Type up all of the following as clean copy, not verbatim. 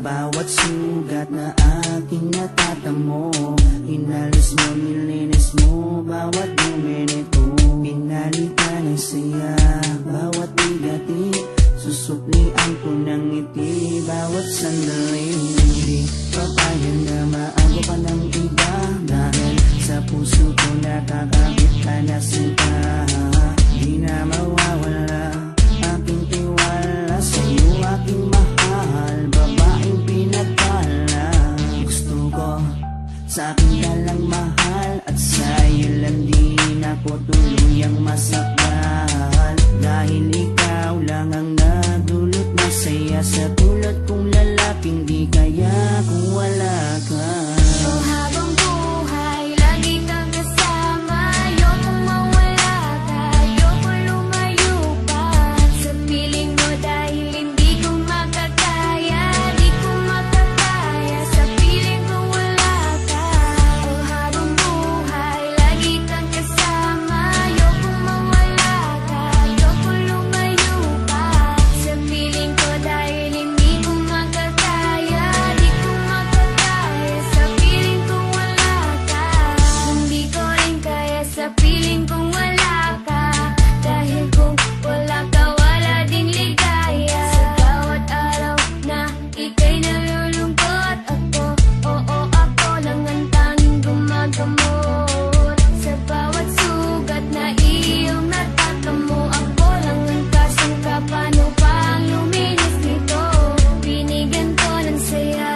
bawat sugat na aking natatamo. Inalis mo, nilinis mo bawat minuto. Pinalitan ng saya bawat bigati. Susuklian ko ng ngiti bawat sandali. Hindi papayag na maago pa ng iba, dahil sa puso ko nakakabit ka na sinta. Di na mawawala aking tiwala sa'yo, aking mahal, babaeng pinagpala. Gusto ko sa akin ka lang mahal, at sa'yo lang din ako tuluyang masakal. Dahil ikaw lang ang nagdulot ng saya sa tulad kong lalaking di kaya kung wala ka. Oh, habang buhay, lagi kang kasama. Ayokong mawala ka, ayokong lumayo pa sa piling mo, dahil hindi ko makakaya, di ko makakaya sa piling ko wala ka. Oh, habang buhay, lagi kang kasama. Ayokong mawala ka, ayokong lumayo pa sa piling ko, dahil hindi ko makakaya, di ko makakaya sa piling ko wala ka. Hindi ko rin kaya sa piling kong wala ka, dahil kung wala ka wala ding ligaya. Sa bawat araw na ika'y nalulungkot, ako, oo, ako lang ang tanging gumagamot. Sa bawat sugat na iyong natatamo, ako lang ang kasangka. Paano pa ang luminis nito? Binigyan ko ng saya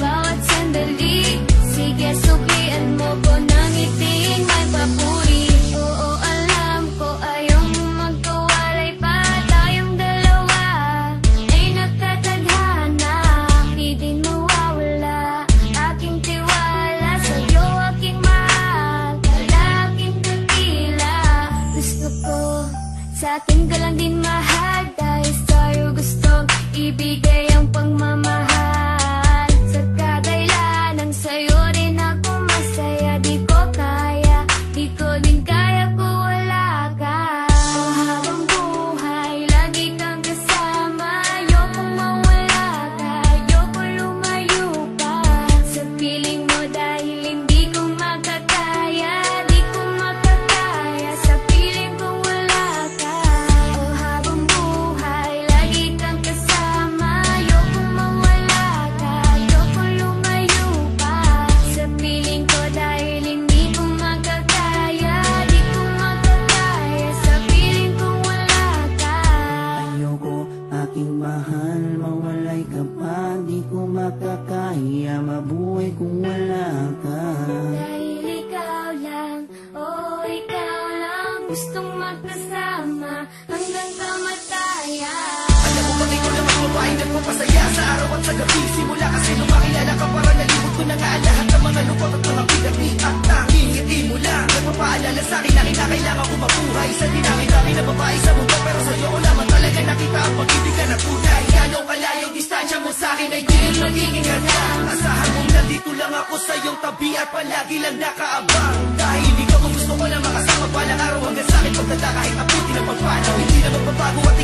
bawat sandali. Sige, suklian mo ko ng ngiting may papuri. Oo, alam ko ayaw mo magkawalay pa, tayong dalawa ay nagkatadhana. Di din mawawala aking tiwala sa'yo, aking mahal, lalaking dakila. Gusto ko sa akin ka lang din mahal, dahil sa'yo gustong ibigay ang pagmamahal. Sa kakailanang sa'yo rin ako masaya, di ko kaya, di ko din kaya kung wala ka. Oh, habang buhay, lagi kang kasama. Ayokong mawala ka, ayokong lumayo pa sa piling mo, dahil hindi ko makakaya, di ko makakaya sa piling ko wala ka. Oh, habang buhay, lagi kang kasama. Ayokong mawala ka, ayokong lumayo pa sa piling ko, dahil hindi ko makakaya, di ko makakaya sa piling ko wala ka. Ayoko, aking mahal, mawalay ka pa. Di ko makakaya mabuhay kung wala ka. Dahil ikaw lang, oh ikaw lang, gustong magkasama hanggang kamatayan. Alam mo pag ikaw lang ang babae nagpapasaya sa araw at sa gabi. Simula kasi nung makilala ka, para nalimot ko na nga lahat ng mga lungkot at mga bigati. At tanging ngiti mo lang nagpapaalala sa'kin na kinakailangan ko mabuhay. Sa dinami-dami na babae sa mundo, pero sa'yo ko lamang talaga nakita ang pag-ibig ka na tunay. Gano'ng kalayong distansya mo sa'kin ay di magiging ganang. Asahan mong nandito lang ako sa iyong tabi at palagi lang nakaabang. Dahil ikaw ang gusto ko lang makasama balang araw hanggang sa'kin pagdada kahit abuti ng pagpanaw. Hindi na magbabago at